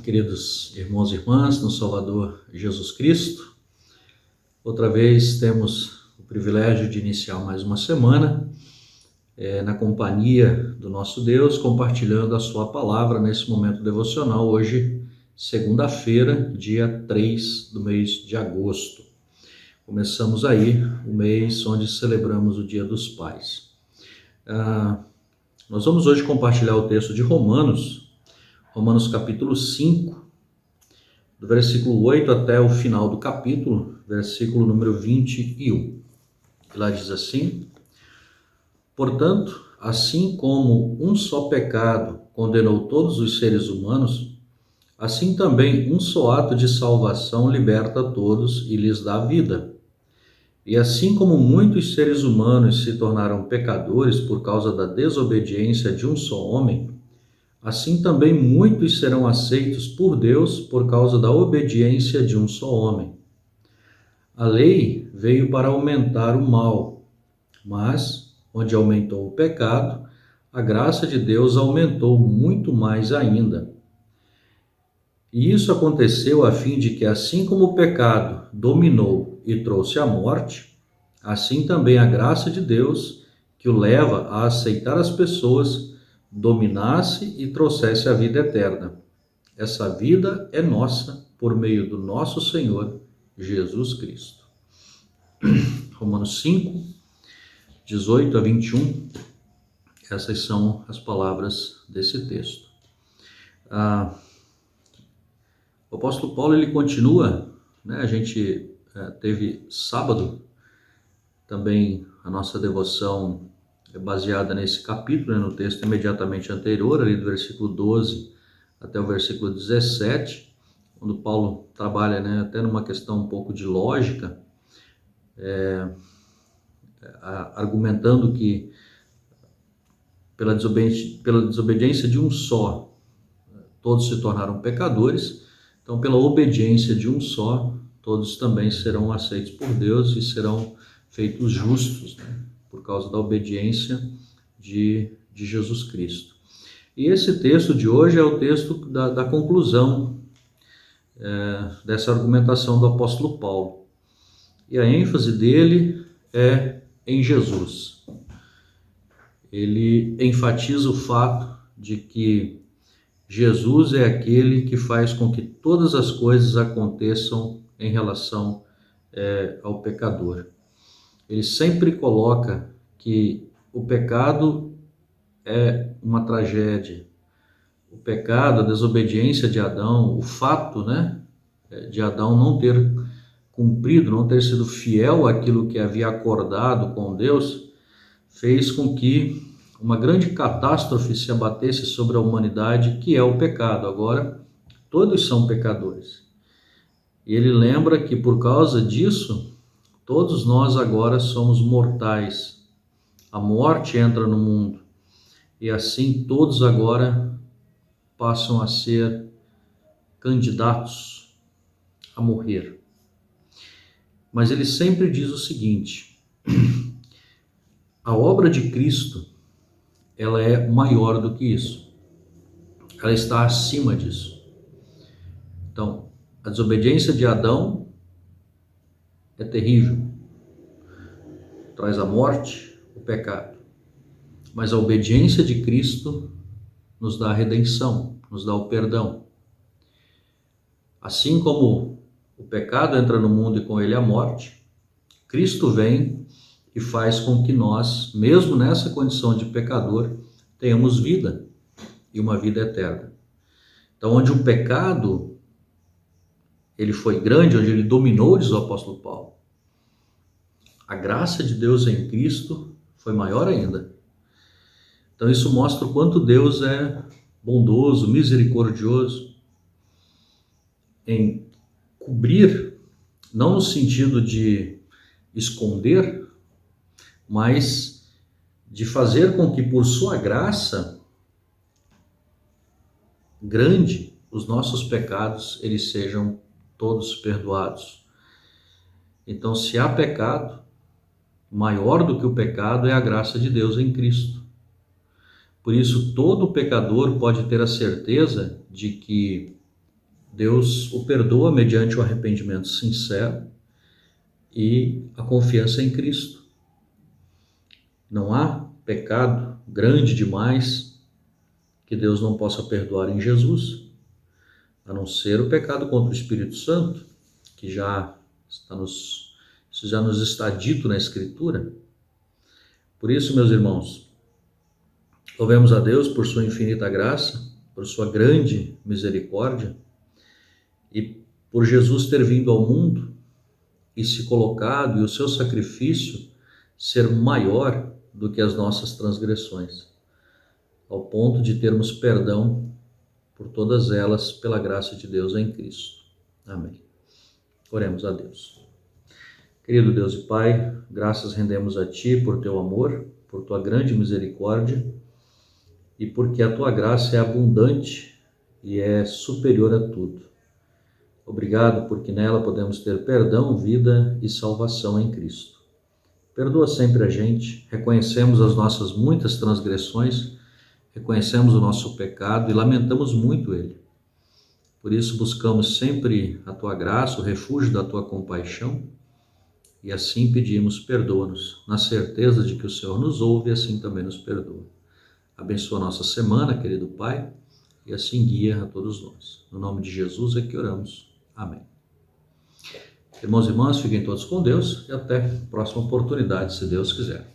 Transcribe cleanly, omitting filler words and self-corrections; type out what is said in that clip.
queridos irmãos e irmãs, no Salvador Jesus Cristo. Outra vez temos o privilégio de iniciar mais uma semana na companhia do nosso Deus, compartilhando a sua palavra nesse momento devocional, hoje, segunda-feira, dia 3 do mês de agosto. Começamos aí o mês onde celebramos o Dia dos Pais. Nós vamos hoje compartilhar o texto de Romanos capítulo 5, do versículo 8 até o final do capítulo, versículo número 21. E lá diz assim: Portanto, assim como um só pecado condenou todos os seres humanos, assim também um só ato de salvação liberta todos e lhes dá vida. E assim como muitos seres humanos se tornaram pecadores por causa da desobediência de um só homem, assim também muitos serão aceitos por Deus por causa da obediência de um só homem. A lei veio para aumentar o mal, mas, onde aumentou o pecado, a graça de Deus aumentou muito mais ainda. E isso aconteceu a fim de que, assim como o pecado dominou e trouxe a morte, assim também a graça de Deus, que o leva a aceitar as pessoas, dominasse e trouxesse a vida eterna. Essa vida é nossa por meio do nosso Senhor Jesus Cristo. Romanos 5, 18 a 21, essas são as palavras desse texto. O apóstolo Paulo, ele continua, a gente teve sábado também a nossa devoção é baseada nesse capítulo, no texto imediatamente anterior, ali do versículo 12 até o versículo 17, quando Paulo trabalha até numa questão um pouco de lógica, argumentando que pela desobediência de um só, todos se tornaram pecadores, então pela obediência de um só, todos também serão aceitos por Deus e serão feitos justos, por causa da obediência de Jesus Cristo. E esse texto de hoje é o texto da conclusão dessa argumentação do apóstolo Paulo. E a ênfase dele é em Jesus. Ele enfatiza o fato de que Jesus é aquele que faz com que todas as coisas aconteçam em relação ao pecador. Ele sempre coloca que o pecado é uma tragédia. O pecado, a desobediência de Adão, o fato, de Adão não ter cumprido, não ter sido fiel àquilo que havia acordado com Deus, fez com que uma grande catástrofe se abatesse sobre a humanidade, que é o pecado. Agora, todos são pecadores. E ele lembra que por causa disso, todos nós agora somos mortais. A morte entra no mundo e assim todos agora passam a ser candidatos a morrer. Mas ele sempre diz o seguinte: a obra de Cristo, ela é maior do que isso. Ela está acima disso. Então, a desobediência de Adão é terrível, traz a morte, o pecado. Mas a obediência de Cristo nos dá a redenção, nos dá o perdão. Assim como o pecado entra no mundo e com ele a morte, Cristo vem e faz com que nós, mesmo nessa condição de pecador, tenhamos vida e uma vida eterna. Então, onde o pecado ele foi grande, onde ele dominou, diz o apóstolo Paulo, a graça de Deus em Cristo foi maior ainda. Então isso mostra o quanto Deus é bondoso, misericordioso em cobrir, não no sentido de esconder, mas de fazer com que por sua graça grande os nossos pecados eles sejam todos perdoados. Então, se há pecado, maior do que o pecado é a graça de Deus em Cristo. Por isso, todo pecador pode ter a certeza de que Deus o perdoa mediante o arrependimento sincero e a confiança em Cristo. Não há pecado grande demais que Deus não possa perdoar em Jesus, a não ser o pecado contra o Espírito Santo, que isso já nos está dito na Escritura. Por isso, meus irmãos, louvemos a Deus por sua infinita graça, por sua grande misericórdia e por Jesus ter vindo ao mundo e se colocado, e o seu sacrifício ser maior do que as nossas transgressões, ao ponto de termos perdão por todas elas pela graça de Deus em Cristo. Amém. Oremos a Deus. Querido Deus e Pai, graças rendemos a Ti por Teu amor, por Tua grande misericórdia e porque a Tua graça é abundante e é superior a tudo. Obrigado porque nela podemos ter perdão, vida e salvação em Cristo. Perdoa sempre a gente, reconhecemos as nossas muitas transgressões, reconhecemos o nosso pecado e lamentamos muito ele. Por isso buscamos sempre a Tua graça, o refúgio da Tua compaixão, e assim pedimos, perdoa-nos, na certeza de que o Senhor nos ouve e assim também nos perdoa. Abençoa a nossa semana, querido Pai, e assim guia a todos nós. No nome de Jesus é que oramos. Amém. Irmãos e irmãs, fiquem todos com Deus e até a próxima oportunidade, se Deus quiser.